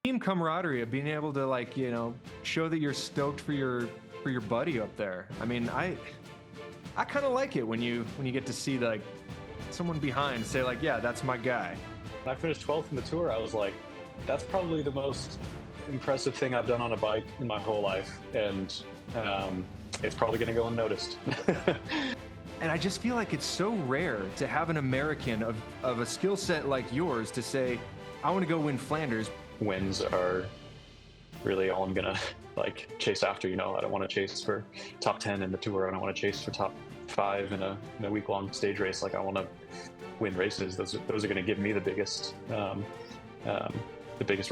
team camaraderie of being able to, like, show that you're stoked for your buddy up there. I mean, I kind of like it when you get to see like someone behind say like, yeah, that's my guy. When I finished 12th in the Tour, I was like, that's probably the most impressive thing I've done on a bike in my whole life, and it's probably going to go unnoticed. And I just feel like it's so rare to have an American of a skill set like yours to say, I want to go win Flanders. Wins are really all I'm gonna like chase after. I don't want to chase for top 10 in the Tour. I don't want to chase for top 5 in a week-long stage race. Like, I want to win races. Those are going to give me the biggest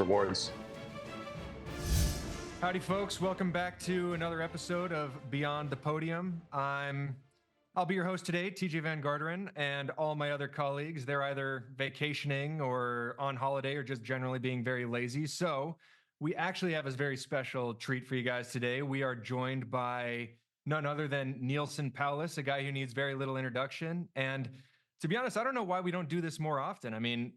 rewards. Howdy, folks. Welcome back to another episode of Beyond the Podium. I'll be your host today, Tejay van Garderen, and all my other colleagues, they're either vacationing or on holiday or just generally being very lazy. So we actually have a very special treat for you guys today. We are joined by none other than Neilson Powless, a guy who needs very little introduction. And to be honest, I don't know why we don't do this more often. I mean,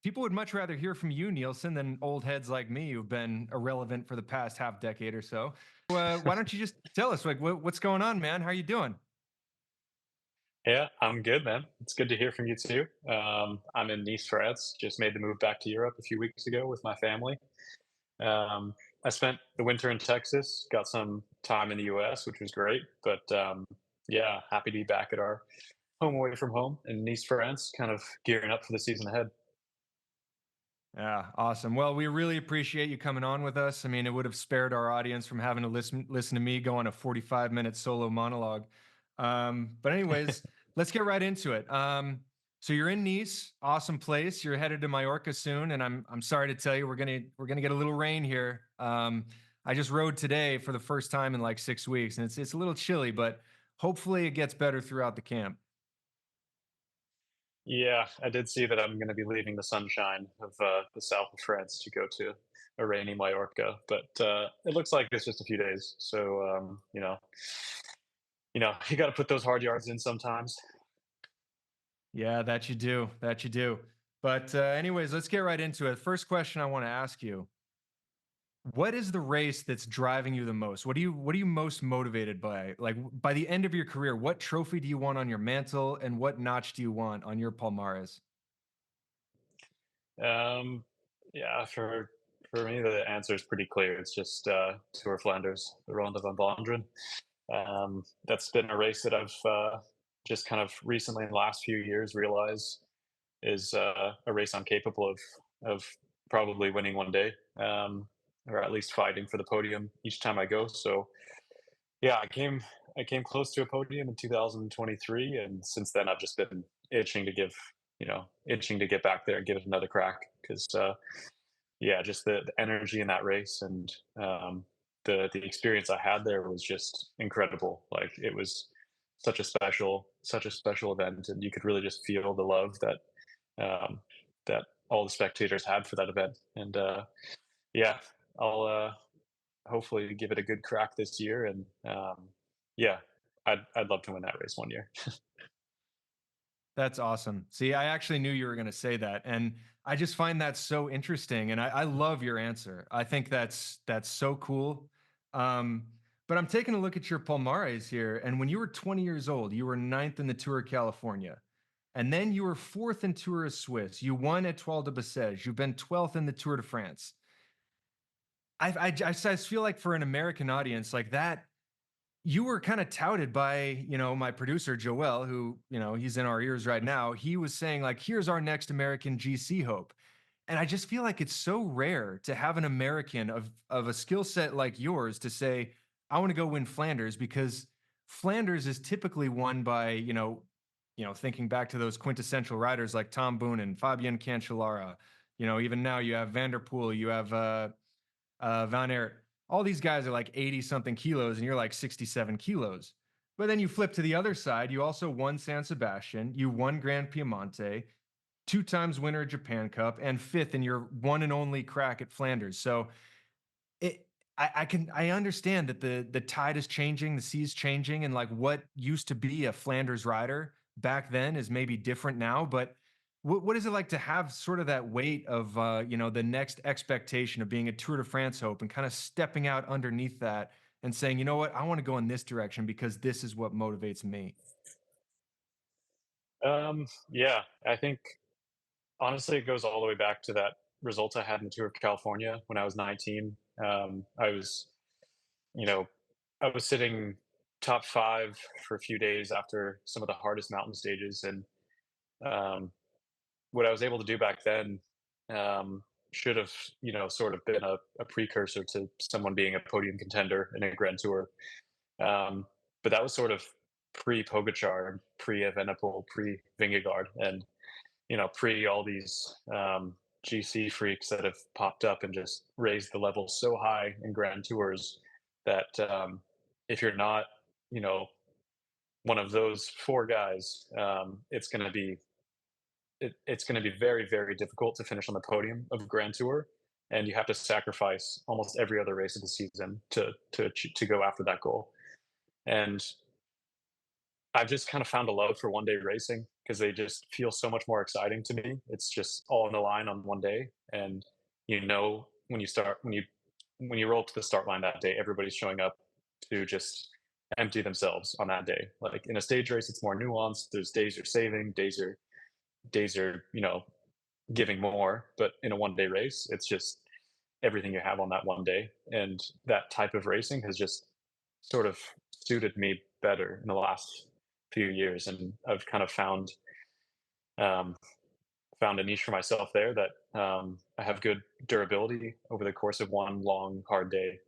people would much rather hear from you, Neilson, than old heads like me who've been irrelevant for the past half decade or so. Why don't you just tell us, like, what's going on, man? How are you doing? Yeah, I'm good, man. It's good to hear from you too. I'm in Nice, France. Just made the move back to Europe a few weeks ago with my family. I spent the winter in Texas, got some time in the US, which was great. But yeah, happy to be back at our home away from home in Nice, France, kind of gearing up for the season ahead. Yeah, awesome. Well, we really appreciate you coming on with us. I mean, it would have spared our audience from having to listen to me go on a 45-minute solo monologue. But anyways, let's get right into it. So you're in Nice, awesome place. You're headed to Mallorca soon, and I'm sorry to tell you, we're gonna get a little rain here. I just rode today for the first time in like 6 weeks, and it's a little chilly, but hopefully it gets better throughout the camp. Yeah, I did see that I'm going to be leaving the sunshine of the south of France to go to a rainy Mallorca, but it looks like it's just a few days. So you got to put those hard yards in sometimes. Yeah, that you do. That you do. But anyways, let's get right into it. First question I want to ask you. What is the race that's driving you the most? What are you most motivated by? Like, by the end of your career, what trophy do you want on your mantle and what notch do you want on your palmares? Um, yeah, for me, the answer is pretty clear. It's just Tour of Flanders, the Ronde van Vlaanderen. That's been a race that I've just kind of recently in the last few years realized is a race I'm capable of probably winning one day, or at least fighting for the podium each time I go. So yeah, I came close to a podium in 2023, and since then I've just been itching to get back there and give it another crack because yeah, just the energy in that race and the experience I had there was just incredible. Like, it was such a special event, and you could really just feel the love um, that all the spectators had for that event. And yeah, I'll hopefully give it a good crack this year. And yeah, I'd love to win that race one year. That's awesome. See, I actually knew you were going to say that, and I just find that so interesting, and I love your answer. I think that's so cool. Um, but I'm taking a look at your palmares here, and when you were 20 years old, you were ninth in the Tour of California, and then you were fourth in Tour of Swiss. You won at Étoile de Bessèges. You've been 12th in the Tour de France. I just feel like for an American audience like that, you were kind of touted by, my producer, Joel, who, he's in our ears right now. He was saying, like, here's our next American GC hope. And I just feel like it's so rare to have an American of a skill set like yours to say, I want to go win Flanders, because Flanders is typically won by, thinking back to those quintessential riders like Tom Boone and Fabian Cancellara. Even now you have Van der Poel, you have Van Aert. All these guys are like 80 something kilos and you're like 67 kilos. But then you flip to the other side. You also won San Sebastian. You won Grand Piemonte, 2 times winner of Japan Cup, and fifth in your one and only crack at Flanders. So I understand that the tide is changing, the sea's changing, and like what used to be a Flanders rider back then is maybe different now. But what is it like to have sort of that weight of the next expectation of being a Tour de France hope and kind of stepping out underneath that and saying, you know what, I want to go in this direction because this is what motivates me. Yeah, I think honestly, it goes all the way back to that result I had in the Tour of California when I was 19. I was, you know, I was sitting top 5 for a few days after some of the hardest mountain stages, and um, what I was able to do back then should have, sort of been a precursor to someone being a podium contender in a Grand Tour. Um, but that was sort of pre Pogacar, pre Evenepoel, pre Vingegaard, and pre all these GC freaks that have popped up and just raised the level so high in Grand Tours that if you're not, you know, one of those 4 guys, it's going to be very, very difficult to finish on the podium of Grand Tour, and you have to sacrifice almost every other race of the season to go after that goal. And I've just kind of found a love for one day racing because they just feel so much more exciting to me. It's just all on the line on one day, and when you roll up to the start line that day, everybody's showing up to just empty themselves on that day. Like in a stage race, it's more nuanced. There's days you're saving, days are giving more, but in a one day race, it's just everything you have on that one day. And that type of racing has just sort of suited me better in the last few years. And I've kind of um, found a niche for myself there that I have good durability over the course of one long, hard day.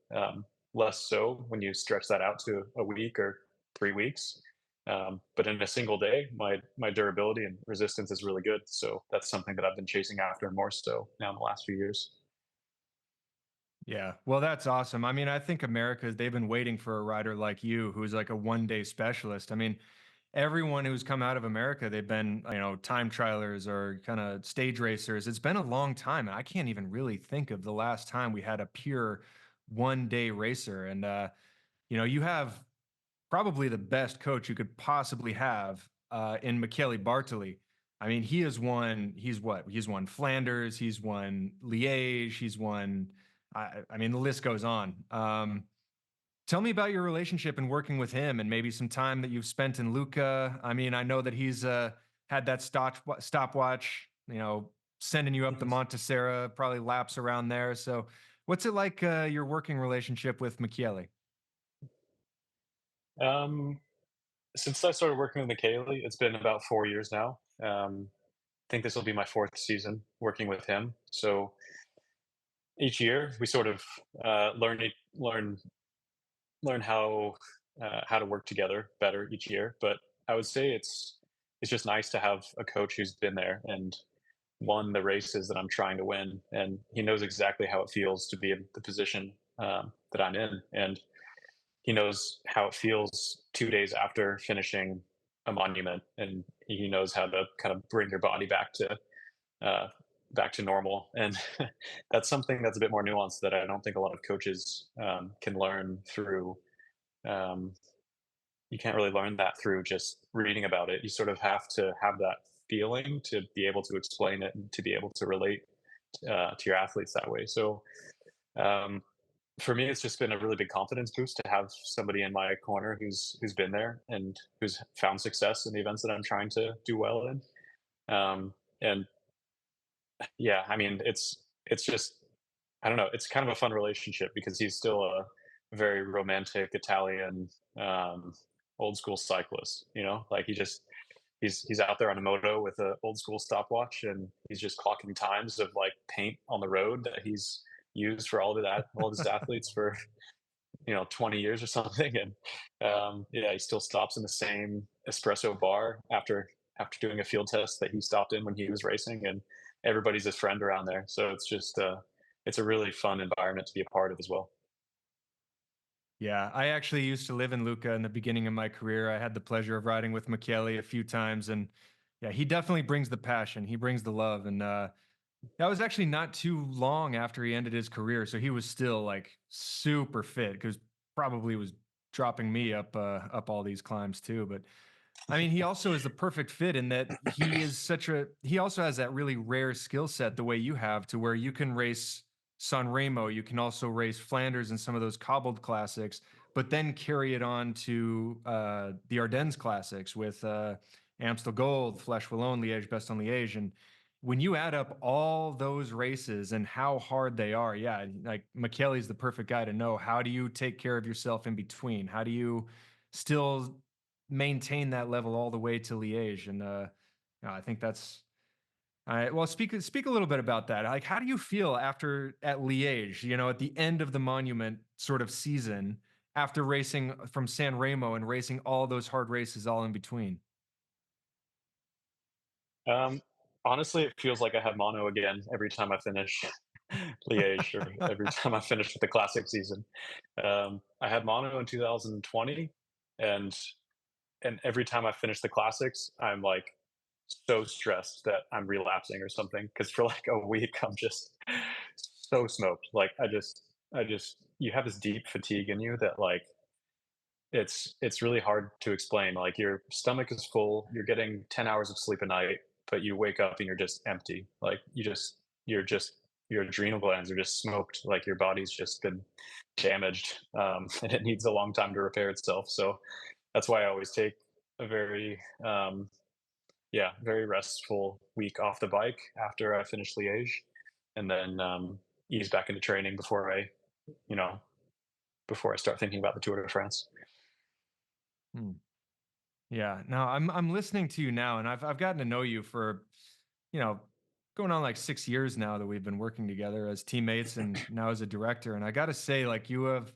Less so when you stretch that out to a week or 3 weeks. But in a single day, my durability and resistance is really good. So that's something that I've been chasing after more so now in the last few years. Yeah. Well, that's awesome. I mean, I think America's they've been waiting for a rider like you who's like a one-day specialist. I mean, everyone who's come out of America, they've been, time trialers or kind of stage racers. It's been a long time. And I can't even really think of the last time we had a pure one-day racer. And you have probably the best coach you could possibly have in Michele Bartoli. I mean, he's won Flanders, he's won Liège, he's won. I mean, the list goes on. Tell me about your relationship and working with him, and maybe some time that you've spent in Lucca. I mean, I know that he's had that stopwatch, sending you up the Mhm. Montessera, probably laps around there. So, what's it like your working relationship with Michele? Um, since I started working with Michele, it's been about 4 years now. I think this will be my fourth season working with him. So each year we sort of learn how to work together better each year. But I would say it's just nice to have a coach who's been there and won the races that I'm trying to win, and he knows exactly how it feels to be in the position that I'm in, and he knows how it feels 2 days after finishing a monument, and he knows how to kind of bring your body uh, back to normal. And that's something that's a bit more nuanced that I don't think a lot of coaches can learn through. Um, you can't really learn that through just reading about it. You sort of have to have that feeling to be able to explain it and to be able to relate to your athletes that way. So um, for me, it's just been a really big confidence boost to have somebody in my corner who's been there and who's found success in the events that I'm trying to do well in. And yeah, I mean, it's just I don't know. It's kind of a fun relationship because he's still a very romantic Italian, um, old school cyclist. Like he's out there on a moto with an old school stopwatch, and he's just clocking times of like paint on the road that he's used for all of his athletes for 20 years or something. And yeah, he still stops in the same espresso bar after doing a field test that he stopped in when he was racing, and everybody's his friend around there. So it's a really fun environment to be a part of as well. Yeah, I actually used to live in Lucca in the beginning of my career. I had the pleasure of riding with Michele a few times, and yeah, he definitely brings the passion. He brings the love, and that was actually not too long after he ended his career, so he was still like super fit because probably was dropping me up all these climbs too. But I mean, he also is the perfect fit in that he also has that really rare skill set the way you have, to where you can race San Remo, you can also race Flanders and some of those cobbled classics, but then carry it on to the Ardennes classics with Amstel Gold, Flèche Wallonne, Liège-Bastogne-Liège. And when you add up all those races and how hard they are, yeah, like Michele's the perfect guy to know. How do you take care of yourself in between? How do you still maintain that level all the way to Liège? And I think that's well. Speak a little bit about that. Like, how do you feel after at Liège? You know, at the end of the monument sort of season, after racing from San Remo and racing all those hard races all in between. Um, Honestly, it feels like I have mono again every time I finish Liège, or every time I finish with the classic season. I had mono in 2020, and every time I finish the classics, I'm like so stressed that I'm relapsing or something. Because for like a week, I'm just so smoked. Like I just you have this deep fatigue in you that like it's really hard to explain. Like your stomach is full, you're getting 10 hours of sleep a night, but you wake up and you're just empty. Like you're just your adrenal glands are just smoked. Like your body's just been damaged, and it needs a long time to repair itself. So that's why I always take a very very restful week off the bike after I finish Liège, and then ease back into training you know before I start thinking about the Tour de France. Hmm. Yeah, no, I'm listening to you now, and I've gotten to know you for, you know, going on like 6 years now that we've been working together as teammates and now as a director. And I got to say, like, you've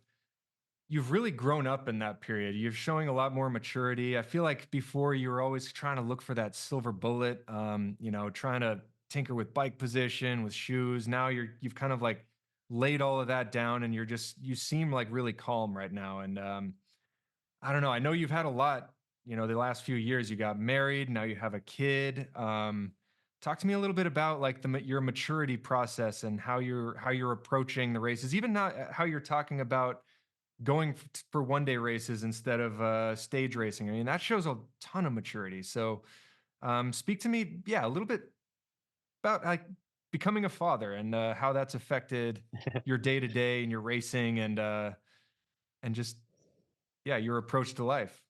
really grown up in that period. You're showing a lot more maturity. I feel like before you were always trying to look for that silver bullet, trying to tinker with bike position, with shoes. Now you've kind of like laid all of that down, and you seem like really calm right now. And I don't know. I know you've had a lot, the last few years. You got married, now you have a kid. Talk to me a little bit about like your maturity process and how you're approaching the races, even not how you're talking about going for one day races instead of stage racing. I mean, that shows a ton of maturity. So, speak to me, yeah, a little bit about like becoming a father and how that's affected your day to day and your racing and just yeah, your approach to life.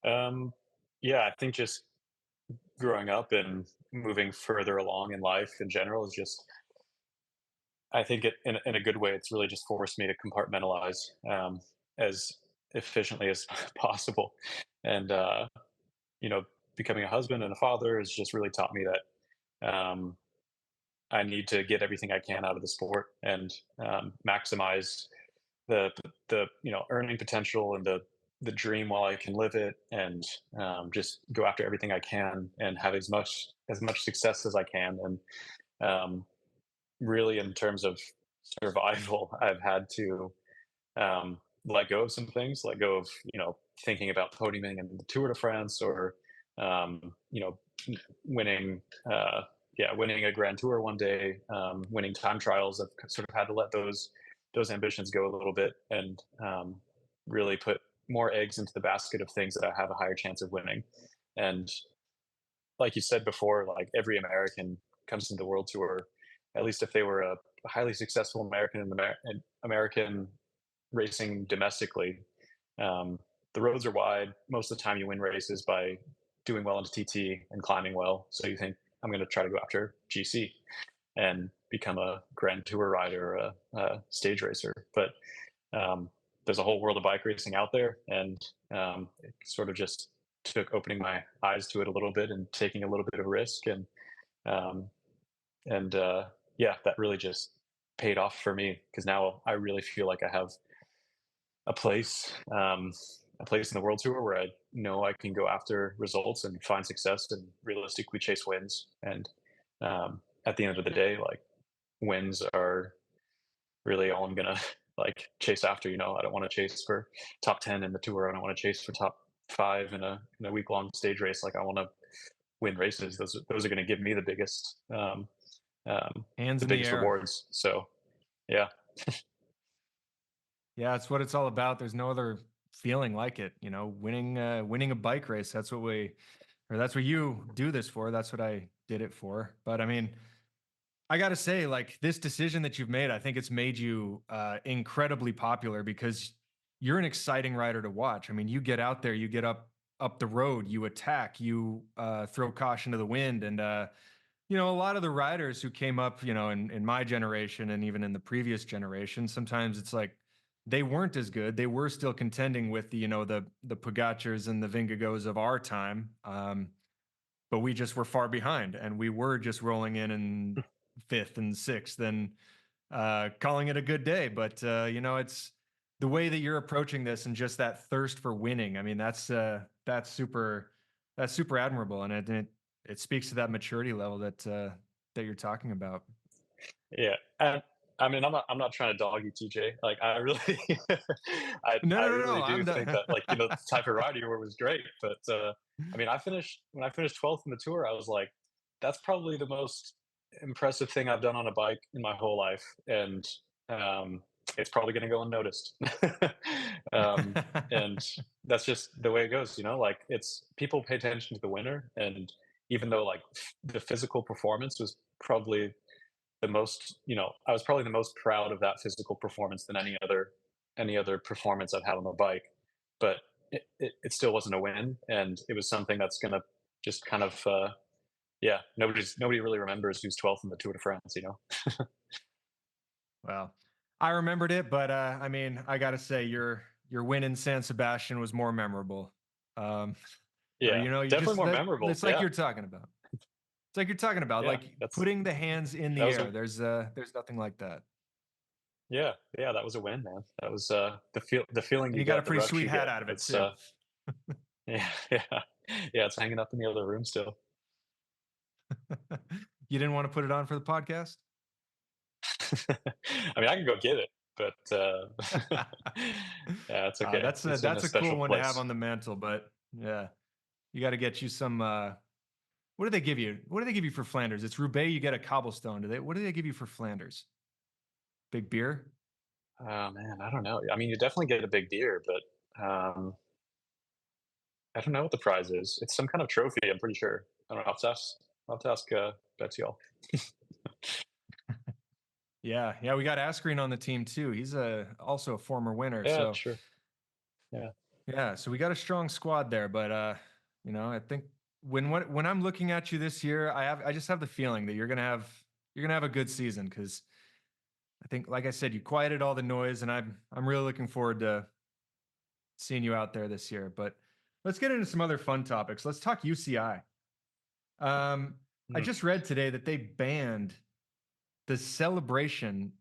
Um, yeah, I think just growing up and moving further along in life in general is just, I think in a good way, it's really just forced me to compartmentalize as efficiently as possible. And, you know, becoming a husband and a father has just really taught me that I need to get everything I can out of the sport and maximize the earning potential and the dream while I can live it, and just go after everything I can and have as much success as I can. And really, in terms of survival, I've had to let go of some things, let go of thinking about podiuming in the Tour de France, or um, you know winning. Winning a Grand Tour one day, winning time trials. I've sort of had to let those ambitions go a little bit, and really put more eggs into the basket of things that I have a higher chance of winning. And like you said before, like every American comes into the World Tour, at least if they were a highly successful American in American racing domestically. Um, the roads are wide. Most of the time, you win races by doing well into TT and climbing well. So you think, I'm going to try to go after GC and become a Grand Tour rider, or a stage racer. But um, there's a whole world of bike racing out there, and it sort of just took opening my eyes to it a little bit and taking a little bit of risk, um, and yeah, that really just paid off for me, because now I really feel like I have a place, a place in the World Tour where I know I can go after results and find success and realistically chase wins. And at the end of the day, like, wins are really all I'm gonna like chase after. I don't want to chase for top 10 in the tour. I don't want to chase for top 5 in a week long stage race. Like, I want to win races. Those are going to give me um, Hands the in the biggest air. rewards. So yeah. Yeah, it's what it's all about. There's no other feeling like it, winning a bike race. That's what you do this for. That's what I did it for. But I mean, I got to say, like, this decision that you've made, I think it's made you incredibly popular because you're an exciting rider to watch. I mean, you get out there, you get up the road, you attack, you throw caution to the wind, and a lot of the riders who came up, in my generation and even in the previous generation, sometimes it's like they weren't as good. They were still contending with the Pogacars and the Vingegos of our time. But we just were far behind, and we were just rolling in fifth and sixth and calling it a good day. But it's the way that you're approaching this and just that thirst for winning. I mean, that's super admirable, and it speaks to that maturity level that you're talking about. Yeah, and I mean, I'm not trying to dog you, TJ. Like, I really, I No, I no, no, no. really do I'm think done. that, like, the type of rider you were was great. But I mean, when I finished 12th in the tour, I was like, that's probably the most impressive thing I've done on a bike in my whole life, and um, it's probably going to go unnoticed. um, and that's just the way it goes, Like, it's people pay attention to the winner, and even though like the physical performance was probably I was probably the most proud of that physical performance than any other performance I've had on the bike. But it still wasn't a win, and it was something that's gonna just kind of yeah, nobody really remembers who's 12th in the Tour de France. Well, I remembered it, but I mean, I got to say, your win in San Sebastian was more memorable. Um, or Yeah, you definitely just more that memorable. it's like Yeah, you're talking about. It's like you're talking about, yeah, like putting the hands in that the was air. a There's nothing like that, yeah, that was a win, man. That was the feeling and you you got a get, the pretty rush sweet you hat get. out of it It's too. yeah, yeah, yeah. It's hanging up in the other room still. You didn't want to put it on for the podcast? I mean, I can go get it, but yeah, it's okay. It's in a That's a special cool one to have place. on the mantle, but yeah, you got to get you some. What do they give you? What do they give you for Flanders? It's Roubaix. You get a cobblestone. What do they give you for Flanders? Big beer? Oh man, I don't know. I mean, you definitely get a big deer, but I don't know what the prize is. It's some kind of trophy, I'm pretty sure. I don't know. I'll have to ask Betsy all. Yeah, yeah. We got Asgreen on the team too. He's also a former winner. Yeah, So sure. Yeah. yeah, so we got a strong squad there. But I think when I'm looking at you this year, I just have the feeling that you're gonna have a good season because I think, like I said, you quieted all the noise, and I'm really looking forward to seeing you out there this year. But let's get into some other fun topics. Let's talk UCI. I Mm. just read today that they banned the celebration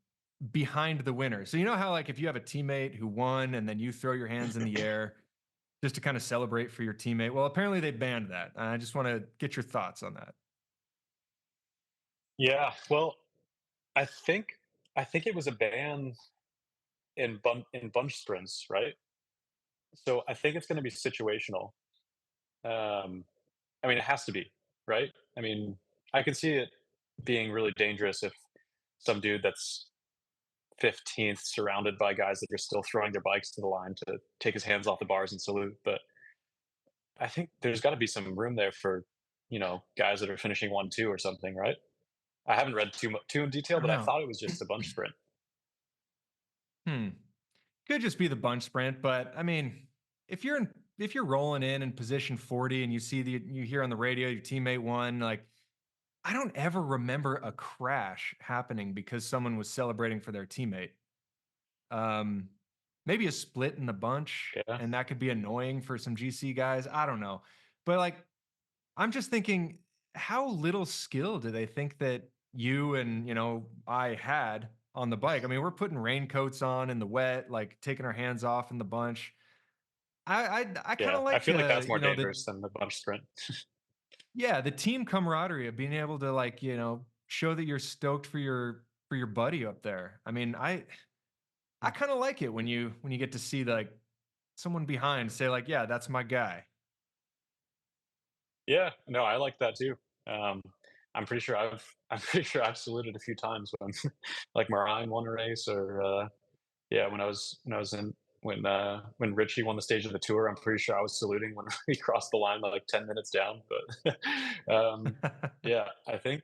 behind the winner. So you know how, like, if you have a teammate who won and then you throw your hands in the air just to kind of celebrate for your teammate. Well, apparently they banned that. I just want to get your thoughts on that. Yeah. Well, I think I think it was a ban in bunch sprints, right? So I think it's going to be situational. Um, I mean, it has to be, right? I mean, I can see it being really dangerous if some dude that's 15th surrounded by guys that are still throwing their bikes to the line to take his hands off the bars and salute. But I think there's got to be some room there for, guys that are finishing 1-2 or something, right? I haven't read too in I detail, don't but I know. thought it was just a bunch sprint. Hmm. Could just be the bunch sprint, but I mean, if you're rolling in position 40 and you hear on the radio your teammate won, like, I don't ever remember a crash happening because someone was celebrating for their teammate. Um, Maybe a split in the bunch, Yeah. and that could be annoying for some GC guys. I don't know. But like, I'm just thinking, how little skill do they think that you and I had on the bike? I mean, we're putting raincoats on in the wet, like taking our hands off in the bunch. I kind Yeah. of I like feel like that's more the dangerous than the bunch sprint. yeah, the team camaraderie of being able to, like, show that you're stoked for your buddy up there. I mean, I kind of like it when you get to see, like, someone behind say, like, yeah, that's my guy. Yeah. No, I like that too. Um, I'm pretty sure I've saluted a few times when like Marine won a race or yeah, when I was when Richie won the stage of the tour. I'm pretty sure I was saluting when he crossed the line like 10 minutes down. But yeah, I think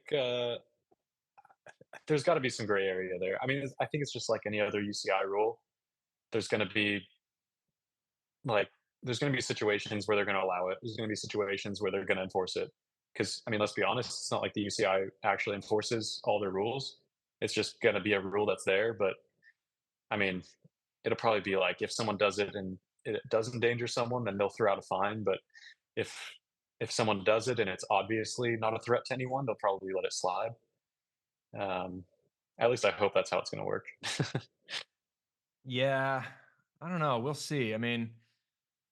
there's got to be some gray area there. I mean, I think it's just like any other UCI rule. There's going to be like there's going to be situations where they're going to allow it. There's going to be situations where they're going to enforce it. Because I mean, let's be honest, it's not like the UCI actually enforces all their rules. It's just going to be a rule that's there. But I mean, it'll probably be like if someone does it and it does endanger someone, then they'll throw out a fine. But if if someone does it and it's obviously not a threat to anyone, they'll probably let it slide. Um, at least I hope that's how it's going to work. Yeah, I don't know. We'll see. I mean,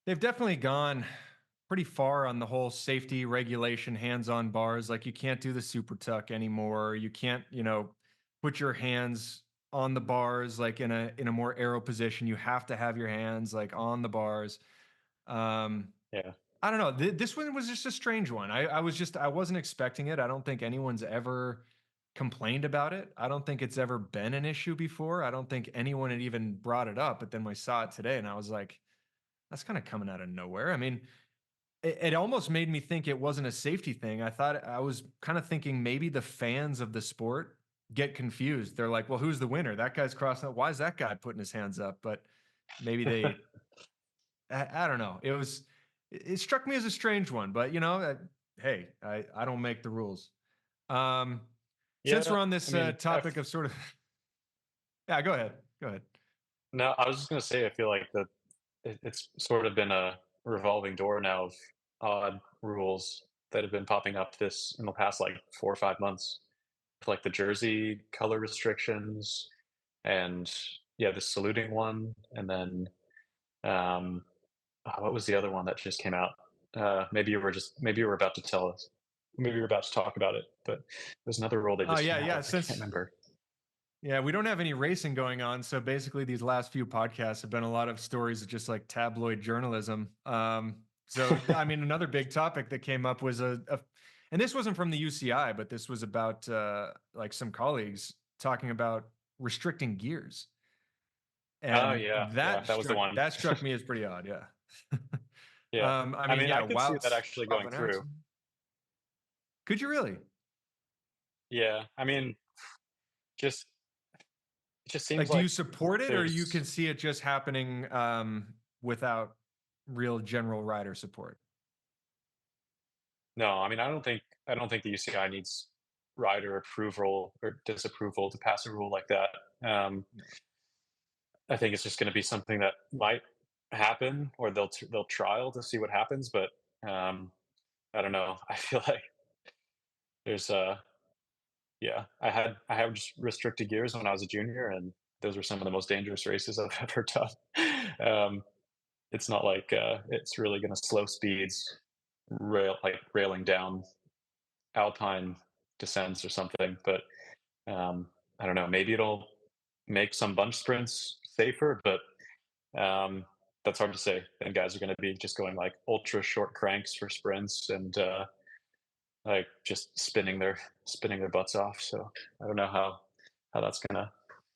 they've definitely gone pretty far on the whole safety regulation hands-on bars. Like you can't do the super tuck anymore. You can't, put your hands on the bars like in a more aero position. You have to have your hands like on the bars. Um, Yeah. I don't know. This one was just a strange one. I wasn't expecting it. I don't think anyone's ever complained about it. I don't think it's ever been an issue before. I don't think anyone had even brought it up. But then we saw it today, and I was like, that's kind of coming out of nowhere. I mean, it almost made me think it wasn't a safety thing. I was kind of thinking maybe the fans of the sport get confused. They're like, well, who's the winner? That guy's crossing. Why is that guy putting his hands up? But maybe I don't know. It struck me as a strange one, but hey, I don't make the rules. Um, since Yeah, we're on I this mean, topic of sort of, yeah, go ahead. Go ahead. no, I was just gonna say, I feel like that it's sort of been a revolving door now of odd rules that have been popping up this in the past like 4 or 5 months, like the jersey color restrictions, and yeah, the saluting one, and then um, what was the other one that just came out? Maybe you were about to tell us, maybe you were about to talk about it, but there's another rule that Oh just yeah, came out yeah. with. I can't Since remember. Yeah, we don't have any racing going on, so basically these last few podcasts have been a lot of stories of just like tabloid journalism. So I mean, another big topic that came up was and this wasn't from the UCI, but this was about like some colleagues talking about restricting gears, Oh and yeah, yeah, that was the one. that struck me as pretty odd. Yeah. Yeah, I I mean, mean, I yeah, could see that Wout's actually off going an through. accident. Could you really? Yeah, I mean, just it just seems Like, do like you support it, or you there's can see it just happening without real general rider support? no. I mean, I don't think the UCI needs rider approval or disapproval to pass a rule like that. Um, No. I think it's just going to be something that might happen, or they'll trial to see what happens. But um, I don't know. I feel like there's yeah. I had just restricted gears when I was a junior, and those were some of the most dangerous races I've ever done. Um, it's not like it's really going to slow speeds, railing down alpine descents or something. But I don't know. Maybe it'll make some bunch sprints safer, but um, that's hard to say. And guys are going to be just going like ultra short cranks for sprints and like just spinning their butts off. So I don't know how that's gonna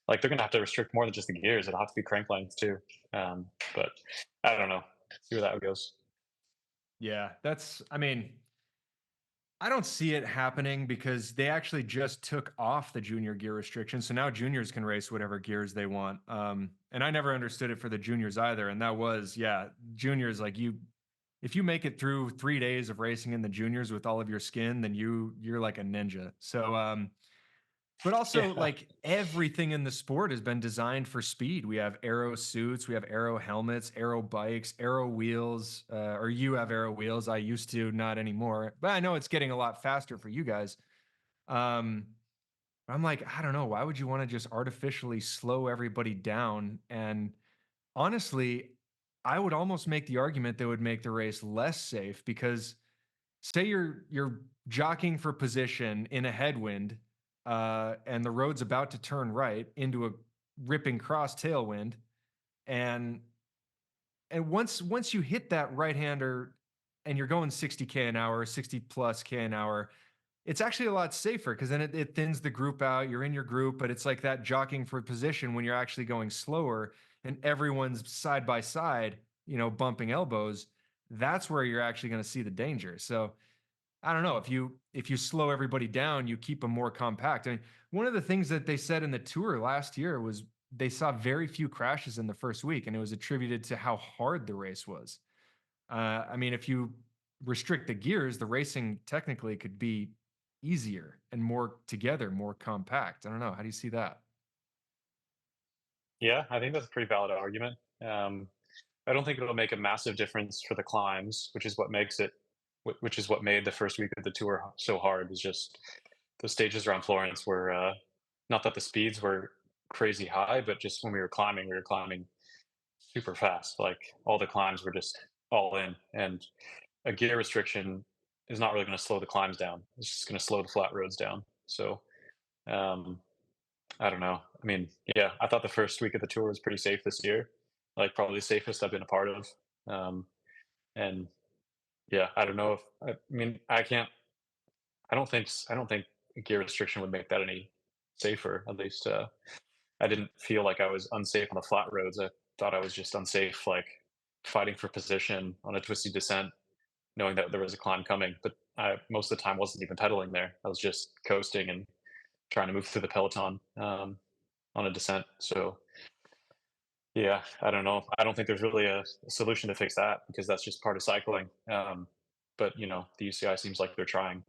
like they're gonna have to restrict more than just the gears. It'll have to be crank length too. But I don't know. See where that goes. Yeah, I mean, I don't see it happening because they actually just took off the junior gear restriction. So now juniors can race whatever gears they want. And I never understood it for the juniors either. And that was, yeah, juniors, like if you make it through 3 days of racing in the juniors with all of your skin, then you're like a ninja. So, but also, Yeah. like everything in the sport has been designed for speed. We have aero suits, we have aero helmets, aero bikes, aero wheels. Or you have aero wheels. I used to, not anymore. But I know it's getting a lot faster for you guys. Um, I'm like, I don't know. Why would you want to just artificially slow everybody down? And honestly, I would almost make the argument that would make the race less safe because say you're jockeying for position in a headwind, and the road's about to turn right into a ripping cross tailwind, and once you hit that right hander, and you're going 60K an hour, 60 plus K an hour, it's actually a lot safer because then it thins the group out. You're in your group, but it's like that jockeying for position when you're actually going slower. and everyone's side by side, bumping elbows, that's where you're actually going to see the danger. So I don't know, if you slow everybody down, you keep them more compact. I mean, one of the things that they said in the Tour last year was they saw very few crashes in the first week, and it was attributed to how hard the race was. I mean, if you restrict the gears, the racing technically could be easier and more together, more compact. I don't know. How do you see that? Yeah, I think that's a pretty valid argument. I don't think it'll make a massive difference for the climbs, which is what made the first week of the tour so hard. Was just the stages around Florence were not that the speeds were crazy high, but just when we were climbing super fast. Like all the climbs were just all in, and a gear restriction is not really going to slow the climbs down. It's just going to slow the flat roads down. So um, I don't know. I mean, yeah, I thought the first week of the tour was pretty safe this year, like probably the safest I've been a part of. Um, and yeah, I don't know if I mean I can't. I don't think a gear restriction would make that any safer. At least I didn't feel like I was unsafe on the flat roads. I thought I was just unsafe, like fighting for position on a twisty descent, knowing that there was a climb coming. But I most of the time wasn't even pedaling there. I was just coasting and trying to move through the peloton on a descent. So yeah, I don't know. I don't think there's really a solution to fix that because that's just part of cycling. But the UCI seems like they're trying,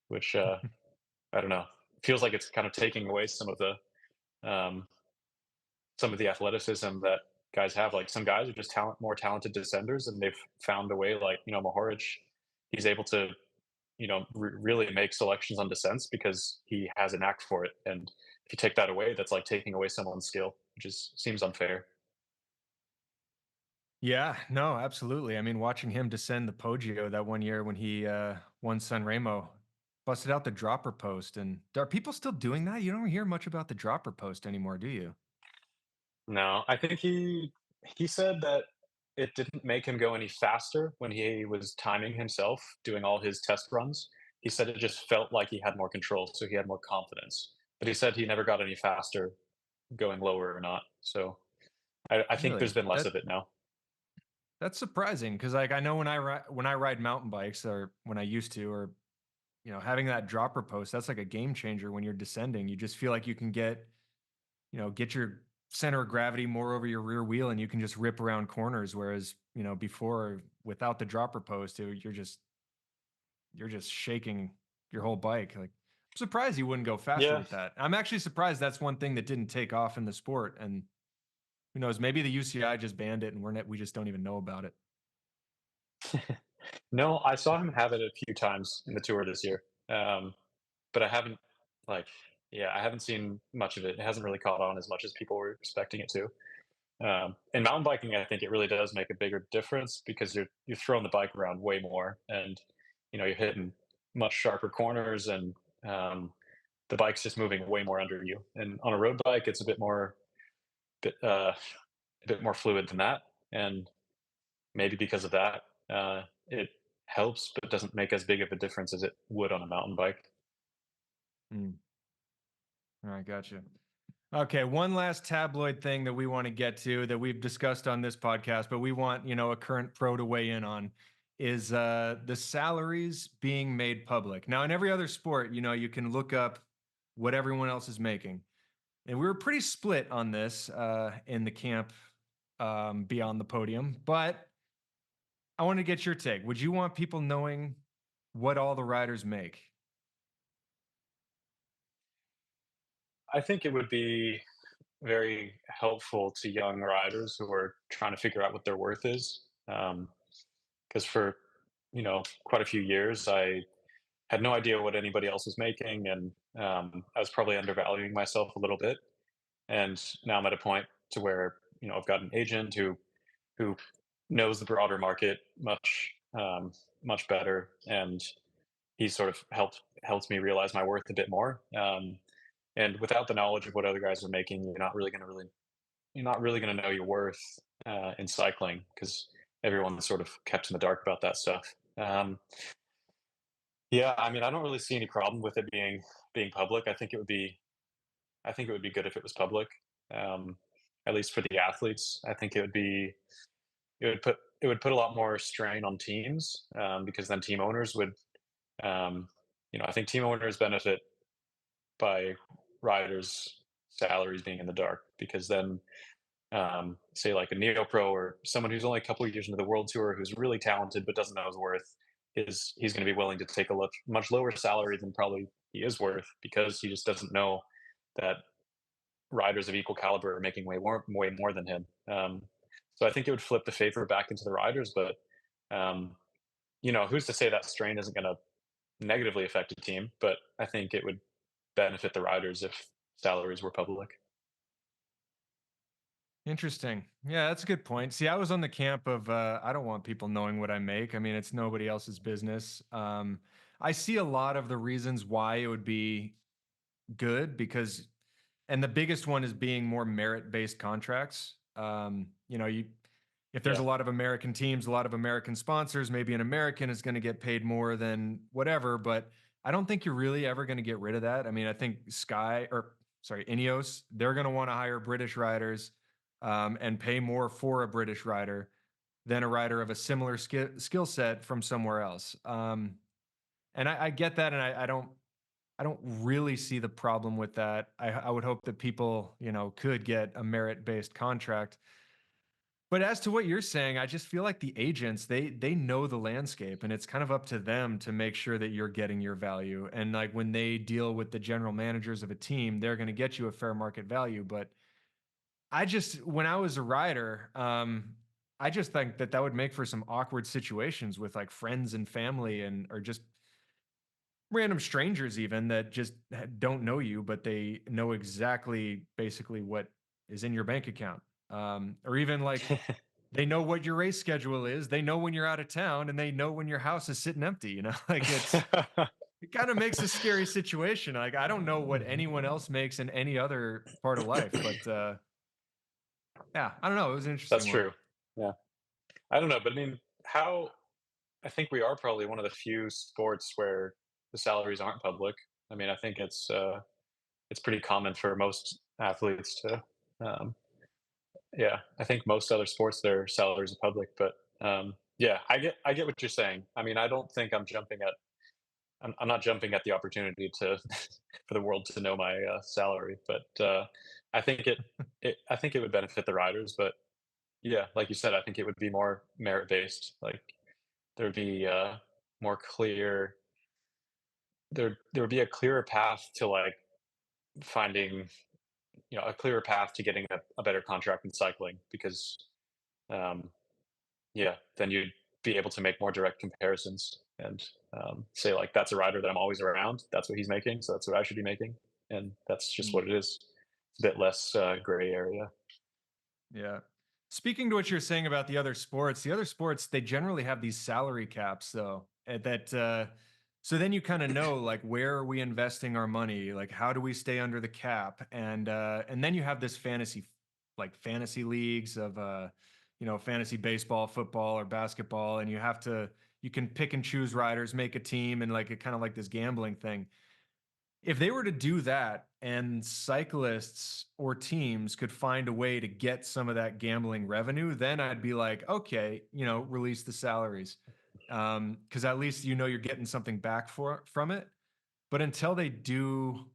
which I don't know. Feels like it's kind of taking away um, some of the athleticism that guys have. Like some guys are just more talented descenders, and they've found a way. Like Mohoric, he's able to really make selections on descents because he has a knack for it. And if you take that away, that's like taking away someone's skill, which is seems unfair. Yeah, no, absolutely. I mean, watching him descend the Poggio that one year when he won Sanremo, busted out the dropper post. And are people still doing that? You don't hear much about the dropper post anymore, do you? No, I think he said that it didn't make him go any faster when he was timing himself, doing all his test runs. He said it just felt like he had more control, so he had more confidence. But he said he never got any faster going lower or not. So I think there's Really? been less of it now. That's surprising because, like, I know when I ride mountain bikes, or when I used to, or having that dropper post, that's like a game changer when you're descending. You just feel like you can get your center of gravity more over your rear wheel, and you can just rip around corners. Whereas, before, without the dropper post, you're just shaking your whole bike. Like, I'm surprised you wouldn't go faster Yeah. with that. I'm actually surprised that's one thing that didn't take off in the sport. And who knows, maybe the UCI just banned it and we just don't even know about it. No, I saw him have it a few times in the tour this year. But I haven't like yeah, I haven't seen much of it. It hasn't really caught on as much as people were expecting it to. In mountain biking, I think it really does make a bigger difference because you're throwing the bike around way more, and you're hitting much sharper corners, and the bike's just moving way more under you. And on a road bike, it's bit, uh, a bit more fluid than that, and maybe because of that, it helps, but doesn't make as big of a difference as it would on a mountain bike. Mm. All right, gotcha. Okay, one last tabloid thing that we want to get to that we've discussed on this podcast, but we want, a current pro to weigh in on is the salaries being made public. Now, in every other sport, you can look up what everyone else is making. And we were pretty split on this in the camp beyond the podium, but I want to get your take. Would you want people knowing what all the riders make? I think it would be very helpful to young riders who are trying to figure out what their worth is. Because for quite a few years, I had no idea what anybody else was making, and I was probably undervaluing myself a little bit. And now I'm at a point to where I've got an agent who knows the broader market much better, and he sort of helps me realize my worth a bit more. And without the knowledge of what other guys are making, you're not really going to know your worth in cycling because everyone's sort of kept in the dark about that stuff. Yeah, I mean, I don't really see any problem with it being public. I think it would be good if it was public. Um, at least for the athletes. I think it would put a lot more strain on teams, because then team owners would, um, I think team owners benefit by riders' salaries being in the dark, because then, say like a neo pro or someone who's only a couple of years into the world tour who's really talented but doesn't know his worth, is he's going to be willing to take a much lower salary than probably he is worth, because he just doesn't know that riders of equal caliber are making way more than him. So I think it would flip the favor back into the riders, but um, who's to say that strain isn't going to negatively affect a team? But I think it would benefit the riders if salaries were public. Interesting. Yeah, that's a good point. See, I was on the camp of I don't want people knowing what I make. I mean, it's nobody else's business. I see a lot of the reasons why it would be good because, and the biggest one is being more merit-based contracts. You if there's a Yeah. lot of American teams, a lot of American sponsors, maybe an American is going to get paid more than whatever, but I don't think you're really ever going to get rid of that. I mean, I think Ineos, they're going to want to hire British riders and pay more for a British rider than a rider of a similar skill set from somewhere else. And I get that, and I don't really see the problem with that. I would hope that people, could get a merit-based contract. But as to what you're saying, I just feel like the agents, they know the landscape, and it's kind of up to them to make sure that you're getting your value. And like when they deal with the general managers of a team, they're going to get you a fair market value. But when I was a rider, I just think that would make for some awkward situations with like friends and family and or just random strangers even that just don't know you, but they know exactly basically what is in your bank account. Or even like they know what your race schedule is. They know when you're out of town and they know when your house is sitting empty, like it kind of makes a scary situation. Like I don't know what anyone else makes in any other part of life, but yeah, I don't know. It was an That's interesting one. true. Yeah. I don't know, but I mean, how I think we are probably one of the few sports where the salaries aren't public. I mean, I think it's pretty common for most athletes to, um, yeah. I think most other sports their salaries are public, but yeah, I get what you're saying. I mean, I don't think I'm not jumping at the opportunity to for the world to know my salary, but I think it would benefit the riders, but yeah, like you said, I think it would be more merit based. Like there'd be more clear there would be a clearer path to like finding a clearer path to getting a better contract in cycling, because um, yeah, then you'd be able to make more direct comparisons and say like that's a rider that I'm always around. That's what he's making, so that's what I should be making, and that's just Mm. what it is. It's a bit less gray area. Yeah. Speaking to what you're saying about the other sports, they generally have these salary caps though, so then you kind of know like where are we investing our money? Like how do we stay under the cap? And then you have this fantasy leagues of fantasy baseball, football, or basketball, and you can pick and choose riders, make a team, and like it kind of like this gambling thing. If they were to do that and cyclists or teams could find a way to get some of that gambling revenue, then I'd be like, okay, release the salaries. Because at least you're getting something back from it. But until they do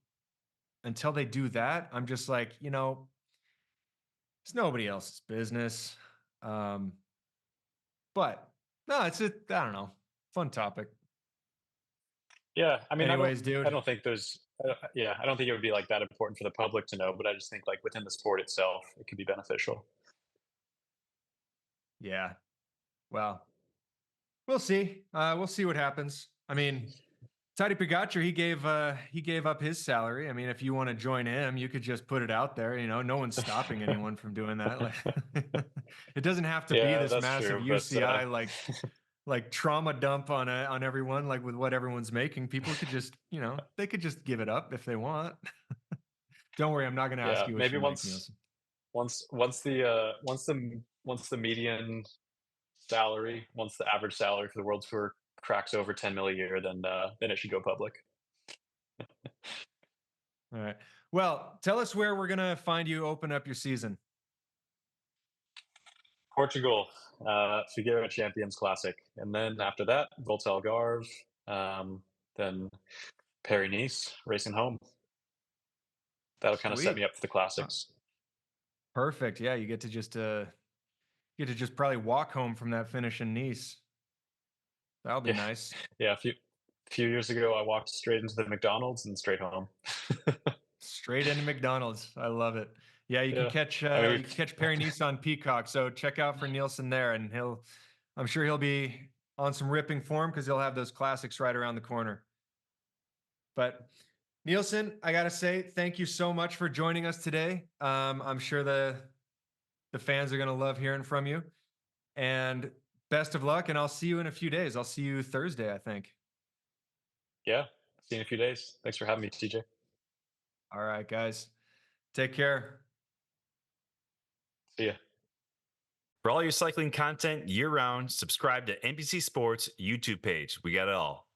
that, I'm just like, it's nobody else's business. Um, but no, I don't know. Fun topic. Yeah, I mean, Anyways, I dude. don't think there's, yeah, I don't think it would be like that important for the public to know, but I just think like within the sport itself, it could be beneficial. Yeah. Well, we'll see. We'll see what happens. I mean, Tadej Pogacar, he gave up his salary. I mean, if you want to join him, you could just put it out there. No one's stopping anyone from doing that. Like, it doesn't have to be Yeah, this that's massive true, but UCI like trauma dump on everyone, like with what everyone's making. People could just they could just give it up if they want. Don't worry, I'm not going to ask yeah, you what maybe you make, Nielsen. once the median salary, once the average salary for the world tour cracks over 10 mil a year, then it should go public. All right. Well, tell us where we're gonna find you. Open up your season. Portugal, Figueira Champions Classic, and then after that, Volta Algarve, then Paris Nice, racing home. That'll kind of set me Sweet. up for the classics. Perfect. Yeah, you get to just probably walk home from that finish in Nice. That'll be Yeah, nice. yeah. A few years ago, I walked straight into the McDonald's and straight home. Straight into McDonald's. I love it. Yeah, Yeah, I mean, you can catch Perry Nice on Peacock. So check out for Neilson there, and I'm sure he'll be on some ripping form because he'll have those classics right around the corner. But Nielsen, I gotta say, thank you so much for joining us today. I'm sure the fans are gonna love hearing from you. And best of luck, and I'll see you in a few days. I'll see you Thursday, I think. yeah. See you in a few days. Thanks for having me, TJ. All right, guys. Take care. See ya. For all your cycling content year-round, subscribe to NBC Sports YouTube page. We got it all.